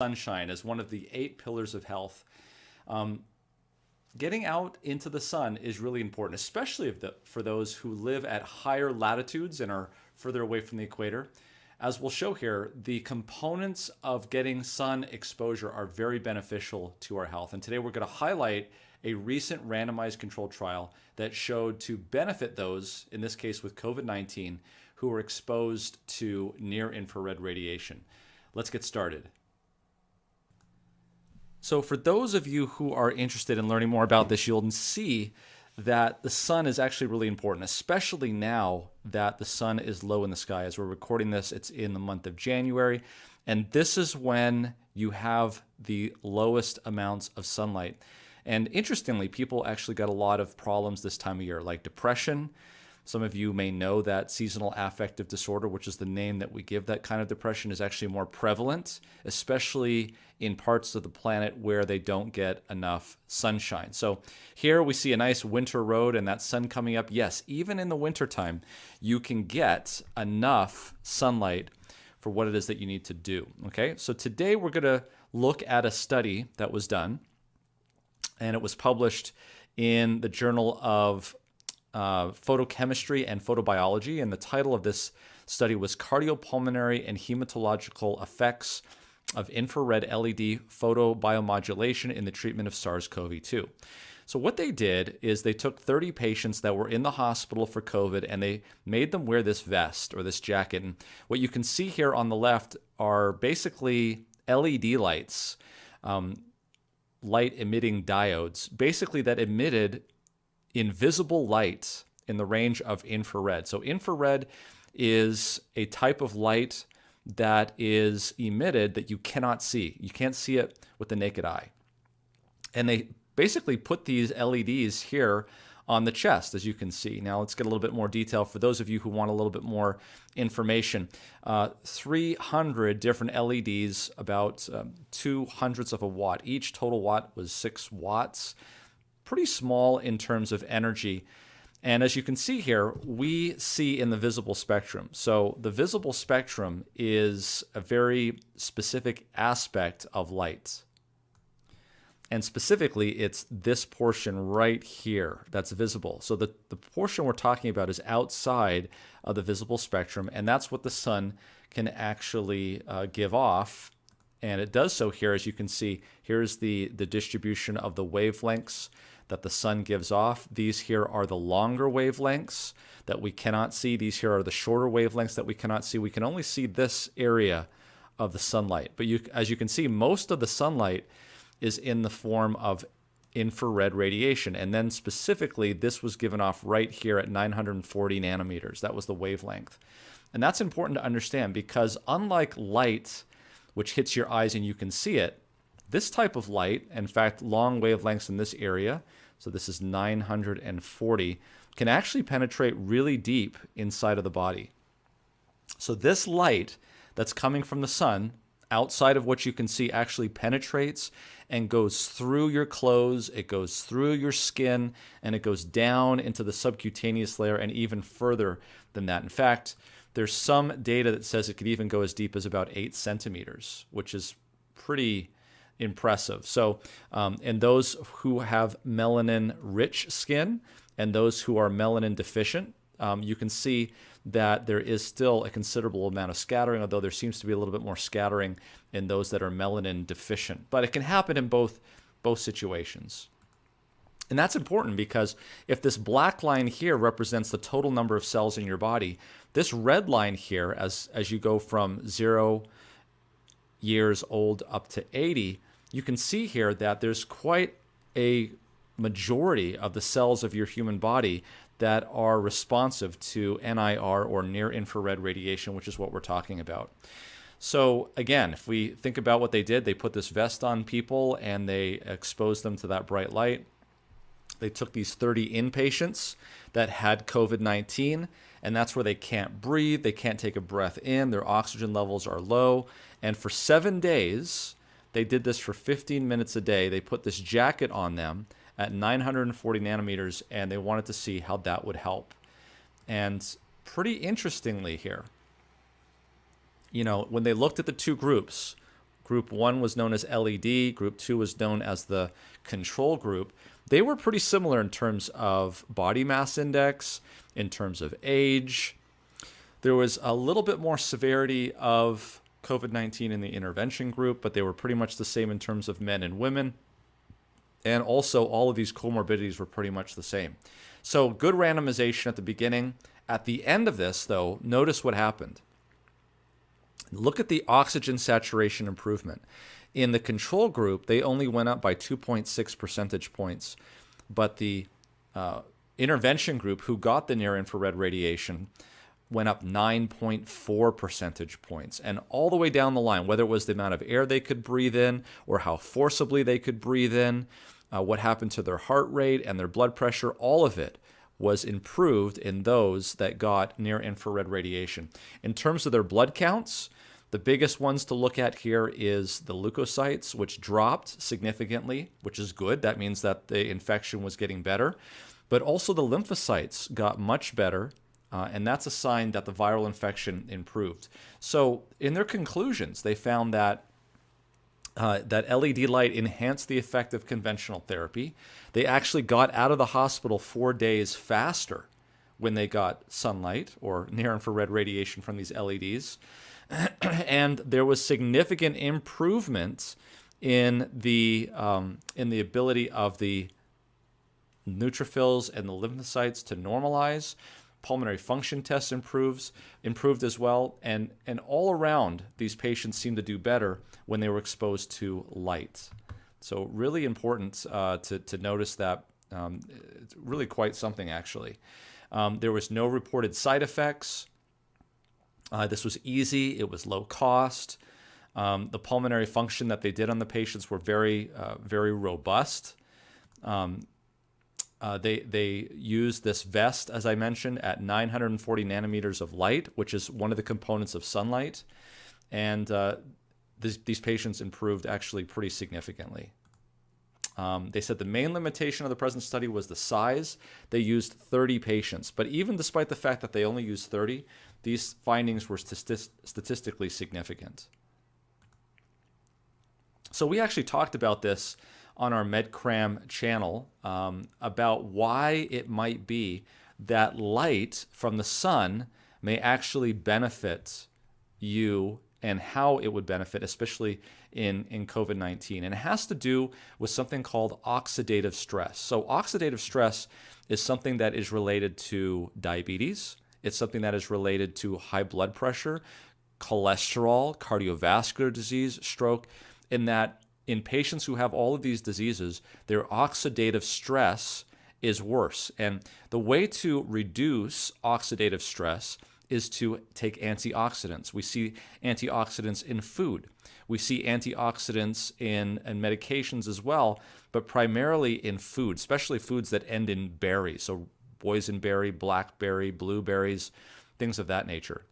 sunshine as one of the 8 pillars of health. Getting out into the sun is really important, especially for those who live at higher latitudes and are further away from the equator. As we'll show here, the components of getting sun exposure are very beneficial to our health. And today we're going to highlight a recent randomized controlled trial that showed to benefit those, in this case with COVID-19, who were exposed to near-infrared radiation. Let's get started. So for those of you who are interested in learning more about this, you'll see that the sun is actually really important, especially now that the sun is low in the sky. As we're recording this, it's in the month of January, and this is when you have the lowest amounts of sunlight. And interestingly, people actually got a lot of problems this time of year, like depression. Some of you may know that seasonal affective disorder, which is the name that we give that kind of depression, is actually more prevalent, especially in parts of the planet where they don't get enough sunshine. So here we see a nice winter road and that sun coming up. Yes, even in the wintertime, you can get enough sunlight for what it is that you need to do. Okay, so today we're going to look at a study that was done, and it was published in the Journal of Photochemistry and Photobiology, and the title of this study was Cardiopulmonary and Hematological Effects of Infrared LED Photobiomodulation in the Treatment of SARS-CoV-2. So what they did is they took 30 patients that were in the hospital for COVID and they made them wear this vest or this jacket. And what you can see here on the left are basically LED lights, light emitting diodes, basically that emitted invisible light in the range of infrared. So infrared is a type of light that is emitted that you cannot see. You can't see it with the naked eye. And they basically put these LEDs here on the chest, as you can see. Now let's get a little bit more detail for those of you who want a little bit more information. 300 different LEDs, about 2/100ths of a watt. Each total watt was 6 watts. Pretty small in terms of energy. And as you can see here, we see in the visible spectrum. So the visible spectrum is a very specific aspect of light. And specifically, it's this portion right here that's visible. So the portion we're talking about is outside of the visible spectrum, and that's what the sun can actually give off. And it does so here, as you can see. Here's the distribution of the wavelengths that the sun gives off. These here are the longer wavelengths that we cannot see. These here are the shorter wavelengths that we cannot see. We can only see this area of the sunlight. But as you can see, most of the sunlight is in the form of infrared radiation. And then specifically, this was given off right here at 940 nanometers. That was the wavelength. And that's important to understand because unlike light, which hits your eyes and you can see it, this type of light, in fact, long wavelengths in this area, so this is 940, can actually penetrate really deep inside of the body. So this light that's coming from the sun, outside of what you can see, actually penetrates and goes through your clothes, it goes through your skin, and it goes down into the subcutaneous layer and even further than that. In fact, there's some data that says it could even go as deep as about 8 centimeters, which is pretty impressive. So, and those who have melanin-rich skin and those who are melanin deficient, you can see that there is still a considerable amount of scattering, although there seems to be a little bit more scattering in those that are melanin deficient. But it can happen in both situations. And that's important because if this black line here represents the total number of cells in your body, this red line here, as you go from 0 years old up to 80, you can see here that there's quite a majority of the cells of your human body that are responsive to NIR or near infrared radiation, which is what we're talking about. So again, if we think about what they did, they put this vest on people and they exposed them to that bright light. They took these 30 inpatients that had COVID-19, and that's where they can't breathe, they can't take a breath in, their oxygen levels are low. And for 7 days, they did this for 15 minutes a day. They put this jacket on them at 940 nanometers, and they wanted to see how that would help. And pretty interestingly here, when they looked at the two groups, Group 1 was known as LED. Group 2 was known as the control group. They were pretty similar in terms of body mass index, in terms of age. There was a little bit more severity of COVID-19 in the intervention group, but they were pretty much the same in terms of men and women. And also, all of these comorbidities were pretty much the same. So good randomization at the beginning. At the end of this, though, notice what happened. Look at the oxygen saturation improvement. In the control group, they only went up by 2.6 percentage points. But the intervention group, who got the near-infrared radiation, went up 9.4 percentage points. And all the way down the line, whether it was the amount of air they could breathe in or how forcibly they could breathe in, what happened to their heart rate and their blood pressure, all of it was improved in those that got near-infrared radiation. In terms of their blood counts, the biggest ones to look at here is the leukocytes, which dropped significantly, which is good. That means that the infection was getting better. But also the lymphocytes got much better, and that's a sign that the viral infection improved. So in their conclusions, they found that that LED light enhanced the effect of conventional therapy. They actually got out of the hospital 4 days faster when they got sunlight or near-infrared radiation from these LEDs. And there was significant improvement in the ability of the neutrophils and the lymphocytes to normalize. Pulmonary function tests improved as well, and all around these patients seemed to do better when they were exposed to light. So really important to notice that. It's really quite something, actually. There was no reported side effects. This was easy. It was low cost. The pulmonary function that they did on the patients were very robust. They used this vest, as I mentioned, at 940 nanometers of light, which is one of the components of sunlight. And these patients improved actually pretty significantly. They said the main limitation of the present study was the size. They used 30 patients. But even despite the fact that they only used 30, these findings were statistically significant. So we actually talked about this on our MedCram channel about why it might be that light from the sun may actually benefit you and how it would benefit, especially in COVID-19. And it has to do with something called oxidative stress. So oxidative stress is something that is related to diabetes. It's something that is related to high blood pressure, cholesterol, cardiovascular disease, stroke, in that in patients who have all of these diseases, their oxidative stress is worse. And the way to reduce oxidative stress is to take antioxidants. We see antioxidants in food. We see antioxidants in medications as well, but primarily in food, especially foods that end in berries. So boysenberry, blackberry, blueberries, things of that nature.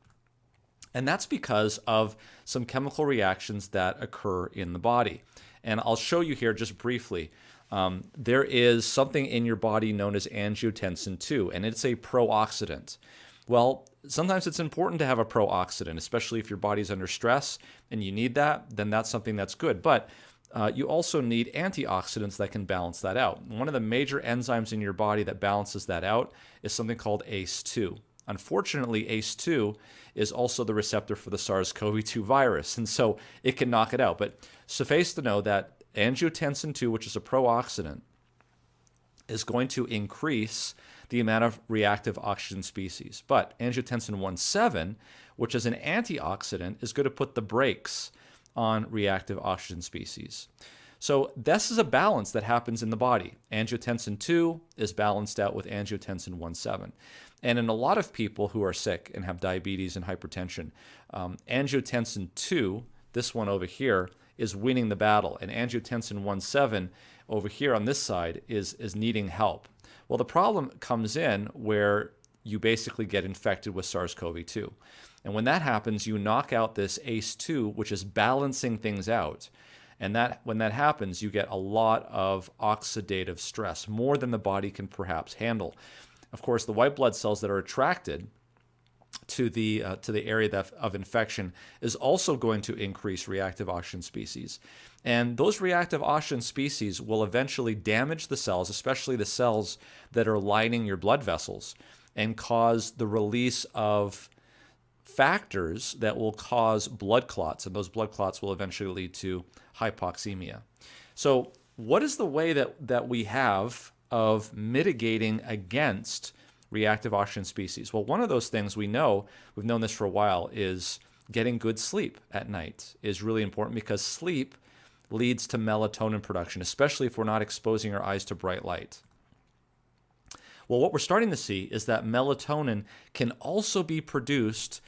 And that's because of some chemical reactions that occur in the body. And I'll show you here just briefly. There is something in your body known as angiotensin II, and it's a pro-oxidant. Well, sometimes it's important to have a pro-oxidant, especially if your body's under stress and you need that, then that's something that's good. But you also need antioxidants that can balance that out. One of the major enzymes in your body that balances that out is something called ACE2. Unfortunately, ACE2 is also the receptor for the SARS-CoV-2 virus, and so it can knock it out. But suffice to know that angiotensin II, which is a pro-oxidant, is going to increase the amount of reactive oxygen species. But angiotensin 1,7, which is an antioxidant, is going to put the brakes on reactive oxygen species. So this is a balance that happens in the body. Angiotensin 2 is balanced out with angiotensin 1,7. And in a lot of people who are sick and have diabetes and hypertension, angiotensin 2, this one over here, is winning the battle. And angiotensin 1,7 over here on this side is needing help. Well, the problem comes in where you basically get infected with SARS-CoV-2. And when that happens, you knock out this ACE2, which is balancing things out. And when that happens, you get a lot of oxidative stress, more than the body can perhaps handle. Of course, the white blood cells that are attracted to the area of infection is also going to increase reactive oxygen species. And those reactive oxygen species will eventually damage the cells, especially the cells that are lining your blood vessels, and cause the release of factors that will cause blood clots, and those blood clots will eventually lead to hypoxemia. So what is the way that we have of mitigating against reactive oxygen species? Well, one of those things we've known this for a while, is getting good sleep at night is really important, because sleep leads to melatonin production, especially if we're not exposing our eyes to bright light. Well, what we're starting to see is that melatonin can also be produced,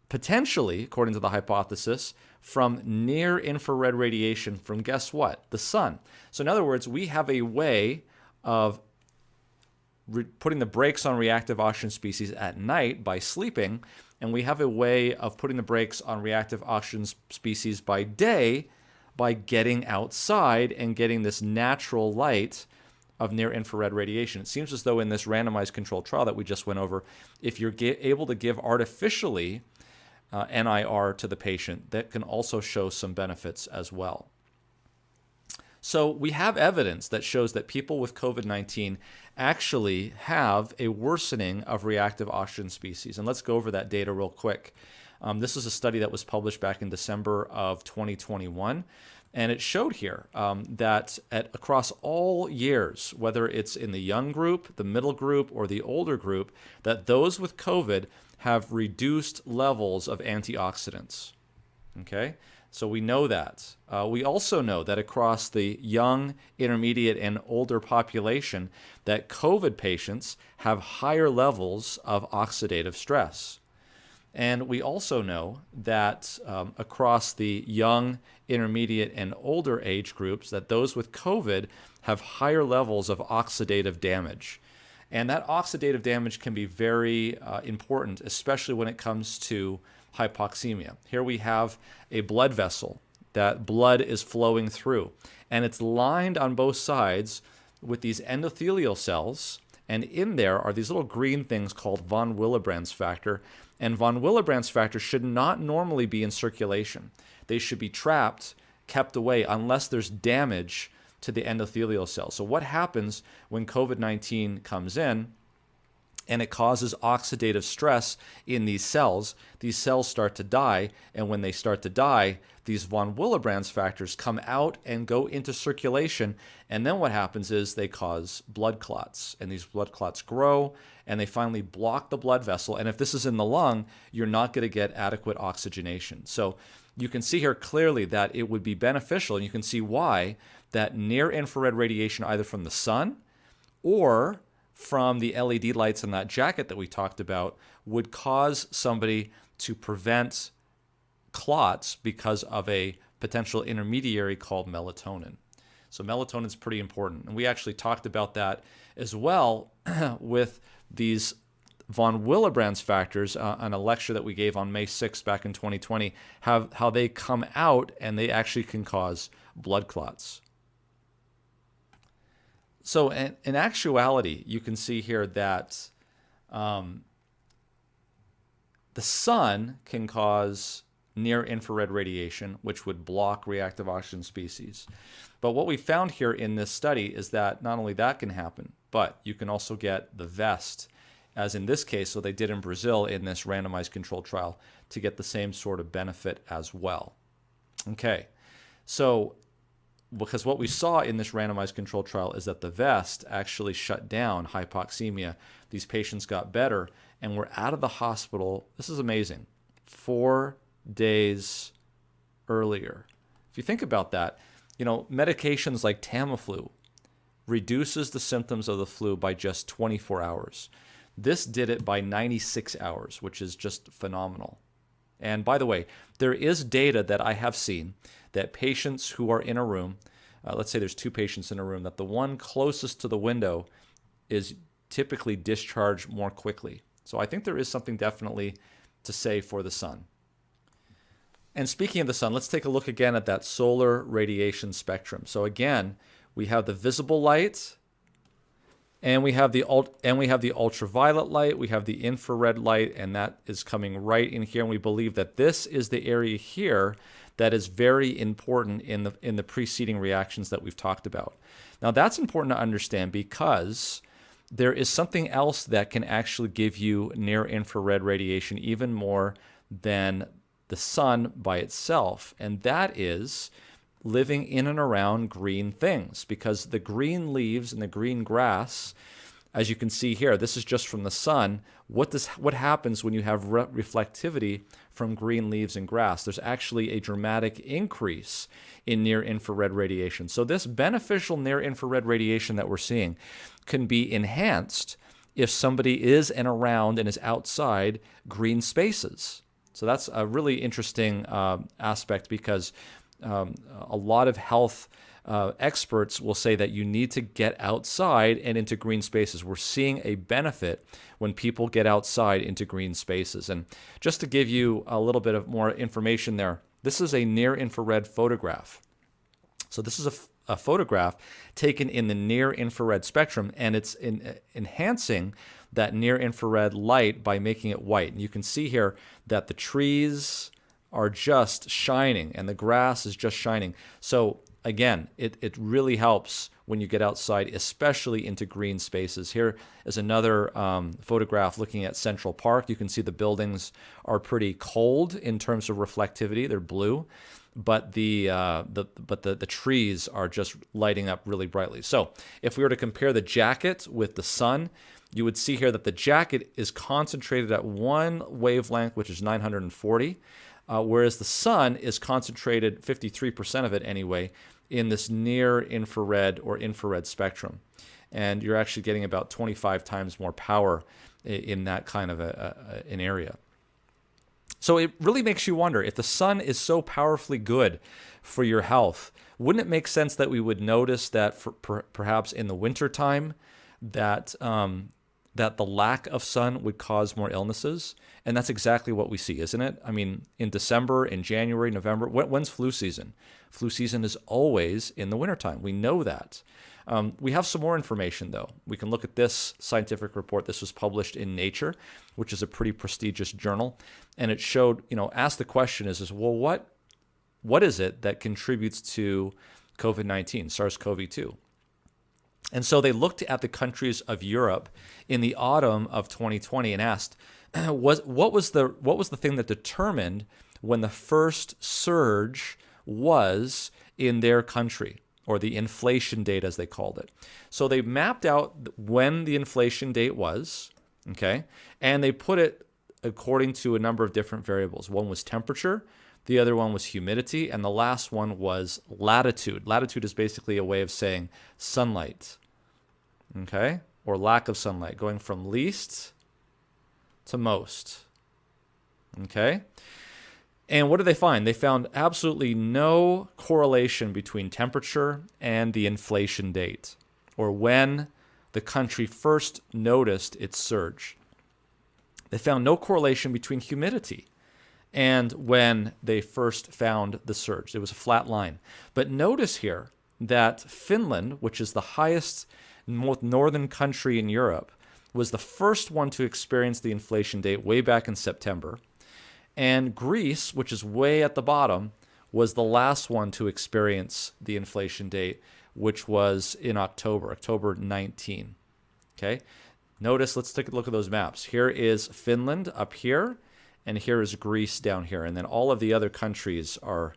potentially, according to the hypothesis, from near-infrared radiation from, guess what? The sun. So in other words, we have a way of putting the brakes on reactive oxygen species at night by sleeping, and we have a way of putting the brakes on reactive oxygen species by day by getting outside and getting this natural light of near-infrared radiation. It seems as though in this randomized controlled trial that we just went over, if you're able to give artificially NIR to the patient, that can also show some benefits as well. So we have evidence that shows that people with COVID-19 actually have a worsening of reactive oxygen species. And let's go over that data real quick. This is a study that was published back in December of 2021. And it showed here that across all years, whether it's in the young group, the middle group, or the older group, that those with COVID have reduced levels of antioxidants. Okay? So we know that. We also know that across the young, intermediate, and older population, that COVID patients have higher levels of oxidative stress. And we also know that across the young, intermediate, and older age groups, that those with COVID have higher levels of oxidative damage. And that oxidative damage can be very important, especially when it comes to hypoxemia. Here we have a blood vessel that blood is flowing through, and it's lined on both sides with these endothelial cells, and in there are these little green things called von Willebrand's factor, and von Willebrand's factor should not normally be in circulation. They should be trapped, kept away, unless there's damage to the endothelial cells. So what happens when COVID-19 comes in and it causes oxidative stress in these cells start to die, and when they start to die, these von Willebrand's factors come out and go into circulation, and then what happens is they cause blood clots, and these blood clots grow, and they finally block the blood vessel, and if this is in the lung, you're not going to get adequate oxygenation. So you can see here clearly that it would be beneficial, and you can see why, that near-infrared radiation either from the sun or from the LED lights in that jacket that we talked about would cause somebody to prevent clots because of a potential intermediary called melatonin. So melatonin is pretty important. And we actually talked about that as well with these von Willebrand's factors on a lecture that we gave on May 6th back in 2020, how they come out and they actually can cause blood clots. So in actuality, you can see here that the sun can cause near-infrared radiation, which would block reactive oxygen species. But what we found here in this study is that not only that can happen, but you can also get the vest, as in this case, so they did in Brazil in this randomized controlled trial, to get the same sort of benefit as well. Okay, so because what we saw in this randomized controlled trial is that the vest actually shut down hypoxemia. These patients got better and were out of the hospital, this is amazing, 4 days earlier. If you think about that, medications like Tamiflu reduces the symptoms of the flu by just 24 hours. This did it by 96 hours, which is just phenomenal. And by the way, there is data that I have seen that patients who are in a room, let's say there's 2 patients in a room, that the one closest to the window is typically discharged more quickly. So I think there is something definitely to say for the sun. And speaking of the sun, let's take a look again at that solar radiation spectrum. So again, we have the visible light, And we have the ultraviolet light, we have the infrared light, and that is coming right in here. And we believe that this is the area here that is very important in the preceding reactions that we've talked about. Now that's important to understand because there is something else that can actually give you near infrared radiation even more than the sun by itself, and that is living in and around green things, because the green leaves and the green grass, as you can see here, this is just from the sun. What happens when you have reflectivity from green leaves and grass? There's actually a dramatic increase in near infrared radiation. So this beneficial near infrared radiation that we're seeing can be enhanced if somebody is and around and is outside green spaces. So that's a really interesting aspect, because a lot of health experts will say that you need to get outside and into green spaces. We're seeing a benefit when people get outside into green spaces. And just to give you a little bit of more information there, this is a near infrared photograph. So this is a photograph taken in the near infrared spectrum, and it's enhancing that near infrared light by making it white. And you can see here that the trees are just shining and the grass is just shining. So again, it really helps when you get outside, especially into green spaces. Here is another photograph looking at Central Park. You can see the buildings are pretty cold in terms of reflectivity. They're blue, but the trees are just lighting up really brightly. So if we were to compare the jacket with the sun, you would see here that the jacket is concentrated at one wavelength, which is 940. Whereas the sun is concentrated, 53% of it anyway, in this near infrared or infrared spectrum. And you're actually getting about 25 times more power in that kind of an area. So it really makes you wonder, if the sun is so powerfully good for your health, wouldn't it make sense that we would notice that perhaps in the wintertime that the lack of sun would cause more illnesses? And that's exactly what we see, isn't it? I mean, in December, in January, November, when's flu season? Flu season is always in the wintertime. We know that. We have some more information, though. We can look at this scientific report. This was published in Nature, which is a pretty prestigious journal. And it showed, asked the question well, what is it that contributes to COVID-19, SARS-CoV-2? And so they looked at the countries of Europe in the autumn of 2020 and asked, what was the thing that determined when the first surge was in their country, or the inflation date as they called it. So they mapped out when the inflation date was, okay, and they put it according to a number of different variables. One was temperature, the other one was humidity, and the last one was latitude. Latitude is basically a way of saying sunlight, okay, or lack of sunlight, going from least to most, okay? And what did they find? They found absolutely no correlation between temperature and the inflation date, or when the country first noticed its surge. They found no correlation between humidity and when they first found the surge. It was a flat line. But notice here that Finland, which is the highest northern country in Europe, was the first one to experience the inflation date way back in September. And Greece, which is way at the bottom, was the last one to experience the inflation date, which was in October 19. Okay? Notice, let's take a look at those maps. Here is Finland up here, and here is Greece down here. And then all of the other countries are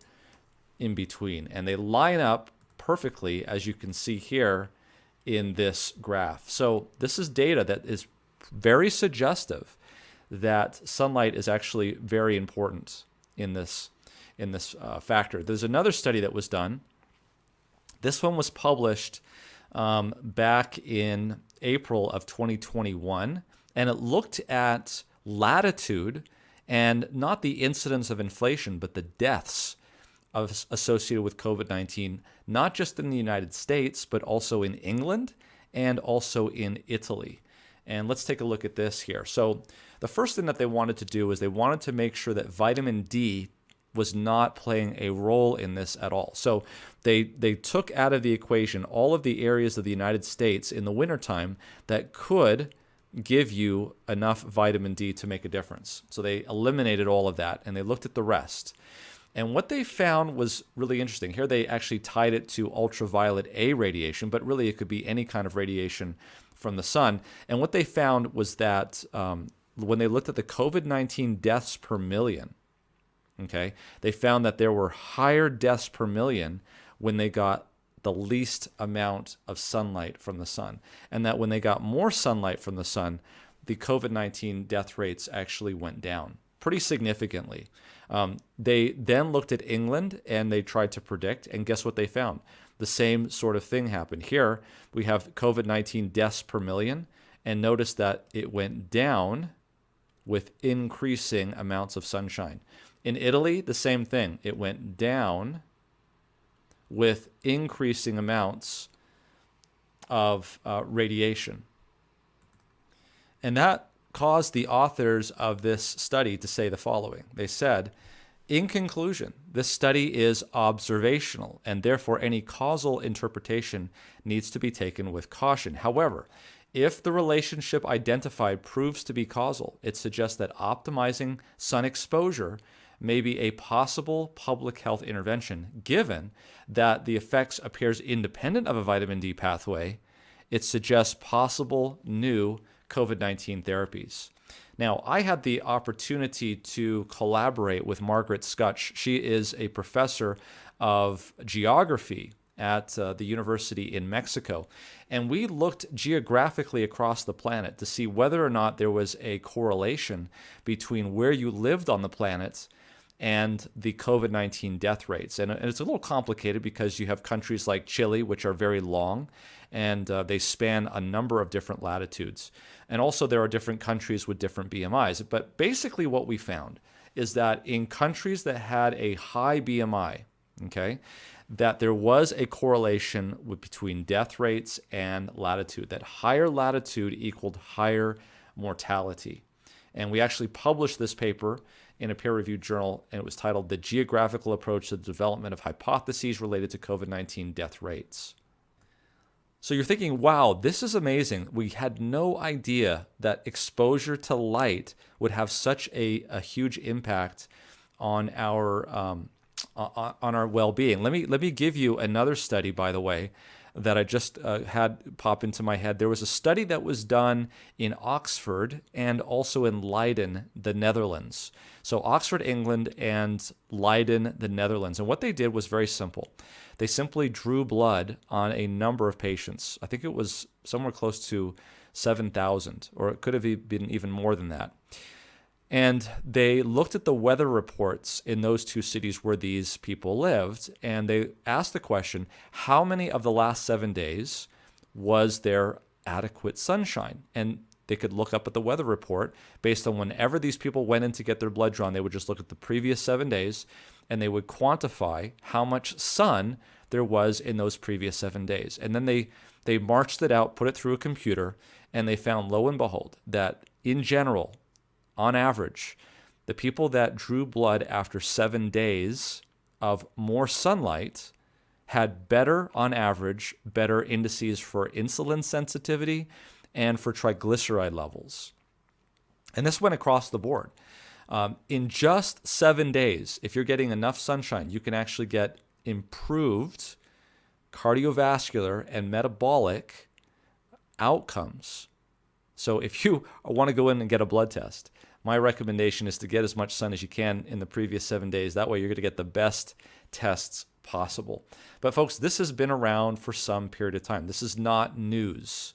in between. And they line up perfectly, as you can see here, in this graph. So this is data that is very suggestive that sunlight is actually very important in this factor. There's another study that was done. This one was published back in April of 2021, and it looked at latitude and not the incidence of inflation, but the deaths associated with COVID-19, not just in the United States, but also in England and also in Italy. And let's take a look at this here. So the first thing that they wanted to do is they wanted to make sure that vitamin D was not playing a role in this at all. So they took out of the equation all of the areas of the United States in the wintertime that could give you enough vitamin D to make a difference. So they eliminated all of that, and they looked at the rest. And what they found was really interesting. Here they actually tied it to ultraviolet A radiation, but really it could be any kind of radiation from the sun. And what they found was that when they looked at the COVID-19 deaths per million, okay, they found that there were higher deaths per million when they got the least amount of sunlight from the sun. And that when they got more sunlight from the sun, the COVID-19 death rates actually went down pretty significantly. They then looked at England and they tried to predict, and guess what they found? The same sort of thing happened. Here we have COVID-19 deaths per million, and notice that it went down with increasing amounts of sunshine. In Italy, the same thing. It went down with increasing amounts of radiation. And that caused the authors of this study to say the following. They said, in conclusion, this study is observational, and therefore any causal interpretation needs to be taken with caution. However, if the relationship identified proves to be causal, it suggests that optimizing sun exposure may be a possible public health intervention, given that the effects appears independent of a vitamin D pathway. It suggests possible new COVID-19 therapies. Now, I had the opportunity to collaborate with Margaret Scutch. She is a professor of geography at the university in Mexico. And we looked geographically across the planet to see whether or not there was a correlation between where you lived on the planet and the COVID-19 death rates. And it's a little complicated because you have countries like Chile, which are very long, and they span a number of different latitudes. And also there are different countries with different BMIs. But basically what we found is that in countries that had a high BMI, okay, that there was a correlation between death rates and latitude, that higher latitude equaled higher mortality. And we actually published this paper in a peer-reviewed journal, and it was titled The Geographical Approach to the Development of Hypotheses Related to COVID-19 Death Rates. So you're thinking, wow, this is amazing. We had no idea that exposure to light would have such a huge impact on our well-being. Let me give you another study, by the way, that I just had pop into my head. There was a study that was done in Oxford and also in Leiden, the Netherlands. So Oxford, England, and Leiden, the Netherlands. And what they did was very simple. They simply drew blood on a number of patients. I think it was somewhere close to 7,000, or it could have been even more than that. And they looked at the weather reports in those two cities where these people lived, and they asked the question, how many of the last 7 days was there adequate sunshine? And they could look up at the weather report based on whenever these people went in to get their blood drawn. They would just look at the previous 7 days, and they would quantify how much sun there was in those previous 7 days. And then they marched it out, put it through a computer, and they found, lo and behold, that in general, on average, the people that drew blood after 7 days of more sunlight had better, on average, better indices for insulin sensitivity and for triglyceride levels. And this went across the board. In just 7 days, if you're getting enough sunshine, you can actually get improved cardiovascular and metabolic outcomes. So if you want to go in and get a blood test, my recommendation is to get as much sun as you can in the previous 7 days. That way you're going to get the best tests possible. But folks, this has been around for some period of time. This is not news.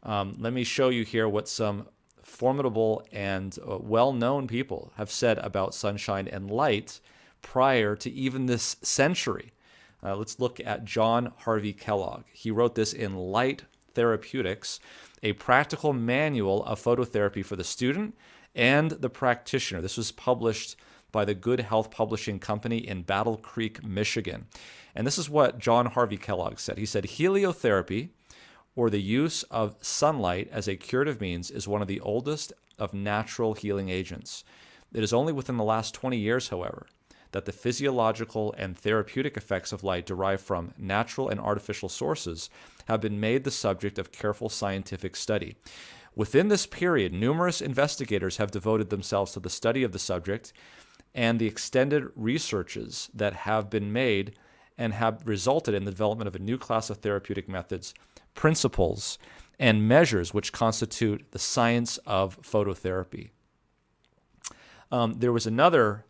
Let me show you here what some formidable and well-known people have said about sunshine and light prior to even this century. Let's look at John Harvey Kellogg. He wrote this in Light Therapeutics, a practical manual of phototherapy for the student and the practitioner. This was published by the Good Health Publishing Company in Battle Creek, Michigan. And this is what John Harvey Kellogg said. He said, heliotherapy, or the use of sunlight as a curative means, is one of the oldest of natural healing agents. It is only within the last 20 years, however, that the physiological and therapeutic effects of light derived from natural and artificial sources have been made the subject of careful scientific study. Within this period, numerous investigators have devoted themselves to the study of the subject, and the extended researches that have been made and have resulted in the development of a new class of therapeutic methods, principles, and measures which constitute the science of phototherapy. There was another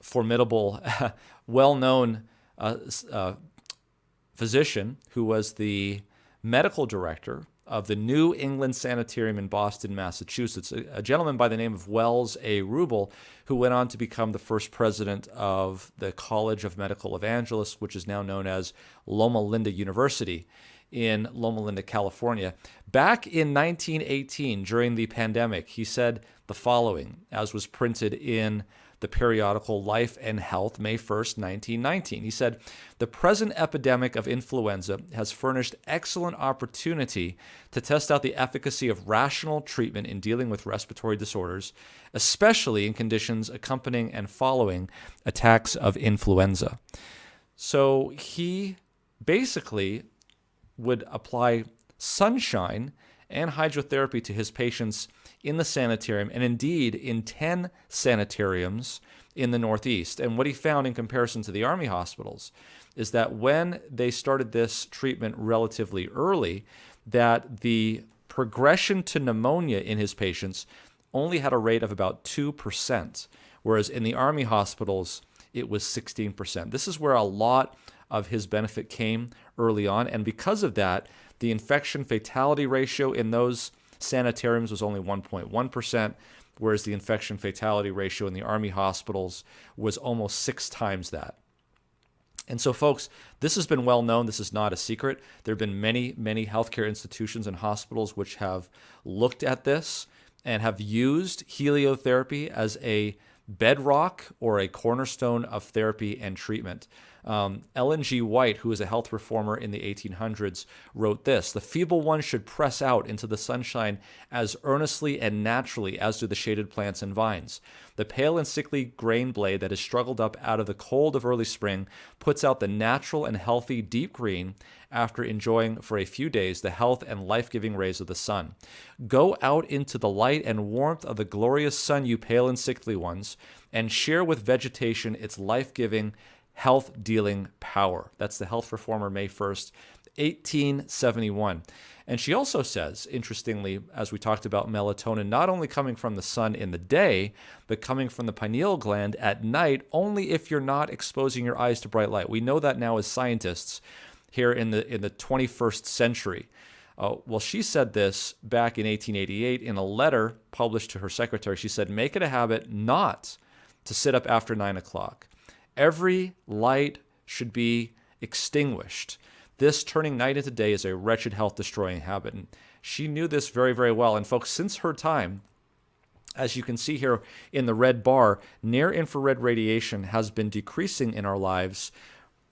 formidable, well-known physician who was the medical director of the New England Sanitarium in Boston, Massachusetts, a gentleman by the name of Wells A. Rubel, who went on to become the first president of the College of Medical Evangelists, which is now known as Loma Linda University in Loma Linda, California. Back in 1918, during the pandemic, he said the following, as was printed in the periodical Life and Health, May 1st, 1919. He said, "The present epidemic of influenza has furnished excellent opportunity to test out the efficacy of rational treatment in dealing with respiratory disorders, especially in conditions accompanying and following attacks of influenza." So he basically would apply sunshine and hydrotherapy to his patients in the sanitarium, and indeed in 10 sanitariums in the Northeast. And what he found in comparison to the Army hospitals is that when they started this treatment relatively early, that the progression to pneumonia in his patients only had a rate of about 2%, whereas in the Army hospitals, it was 16%. This is where a lot of his benefit came early on, and because of that, the infection fatality ratio in those sanitariums was only 1.1%, whereas the infection fatality ratio in the Army hospitals was almost 6 times that. And so, folks, this has been well known. This is not a secret. There have been many, many healthcare institutions and hospitals which have looked at this and have used heliotherapy as a bedrock or a cornerstone of therapy and treatment. Ellen G. White, who was a health reformer in the 1800s, wrote this: "The feeble ones should press out into the sunshine as earnestly and naturally as do the shaded plants and vines. The pale and sickly grain blade that has struggled up out of the cold of early spring puts out the natural and healthy deep green after enjoying for a few days the health and life-giving rays of the sun. Go out into the light and warmth of the glorious sun, you pale and sickly ones, and share with vegetation its life-giving, health-dealing power." That's the health reformer, May 1st, 1871. And she also says, interestingly, as we talked about melatonin, not only coming from the sun in the day, but coming from the pineal gland at night, only if you're not exposing your eyes to bright light. We know that now as scientists here in the 21st century. Well, she said this back in 1888 in a letter published to her secretary. She said, "Make it a habit not to sit up after 9 o'clock. Every light should be extinguished. This turning night into day is a wretched health-destroying habit." And she knew this very, very well. And folks, since her time, as you can see here in the red bar, near-infrared radiation has been decreasing in our lives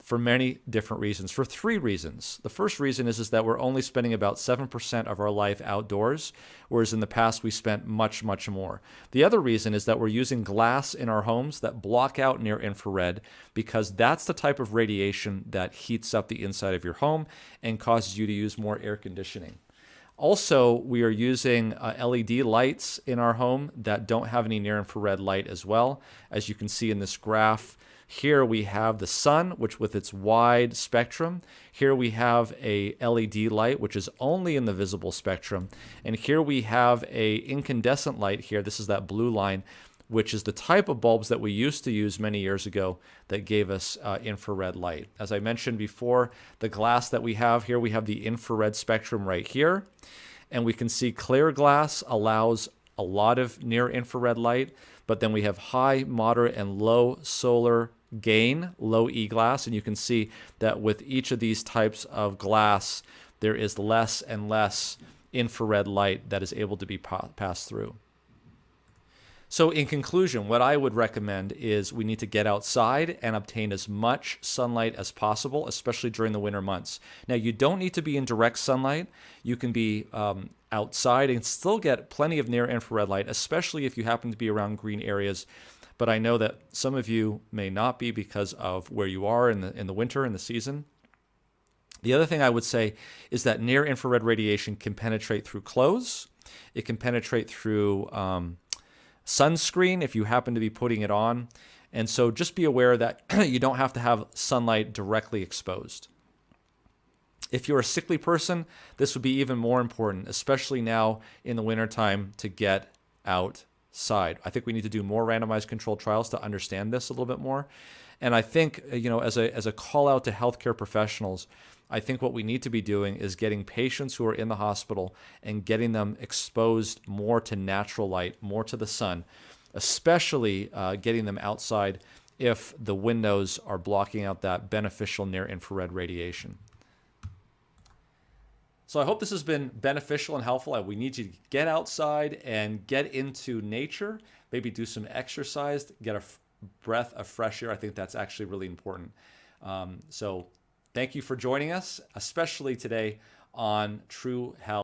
for many different reasons, for 3 reasons. The first reason is that we're only spending about 7% of our life outdoors, whereas in the past we spent much, much more. The other reason is that we're using glass in our homes that block out near infrared, because that's the type of radiation that heats up the inside of your home and causes you to use more air conditioning. Also, we are using LED lights in our home that don't have any near-infrared light as well. As you can see in this graph, here we have the sun, which with its wide spectrum. Here we have a LED light, which is only in the visible spectrum. And here we have a incandescent light here. This is that blue line, which is the type of bulbs that we used to use many years ago that gave us infrared light. As I mentioned before, the glass that we have here, we have the infrared spectrum right here. And we can see clear glass allows a lot of near-infrared light, but then we have high, moderate, and low solar gain, low E glass, and you can see that with each of these types of glass, there is less and less infrared light that is able to be passed through. So in conclusion, what I would recommend is we need to get outside and obtain as much sunlight as possible, especially during the winter months. Now, you don't need to be in direct sunlight. You can be outside and still get plenty of near-infrared light, especially if you happen to be around green areas. but I know that some of you may not be because of where you are in the winter, in the season. The other thing I would say is that near infrared radiation can penetrate through clothes. It can penetrate through sunscreen if you happen to be putting it on. And so just be aware that you don't have to have sunlight directly exposed. If you're a sickly person, this would be even more important, especially now in the wintertime, to get outside. I think we need to do more randomized controlled trials to understand this a little bit more. And I think, as a call out to healthcare professionals, I think what we need to be doing is getting patients who are in the hospital and getting them exposed more to natural light, more to the sun, especially getting them outside if the windows are blocking out that beneficial near infrared radiation. So I hope this has been beneficial and helpful. We need you to get outside and get into nature, maybe do some exercise, get a breath of fresh air. I think that's actually really important. So thank you for joining us, especially today on True Health.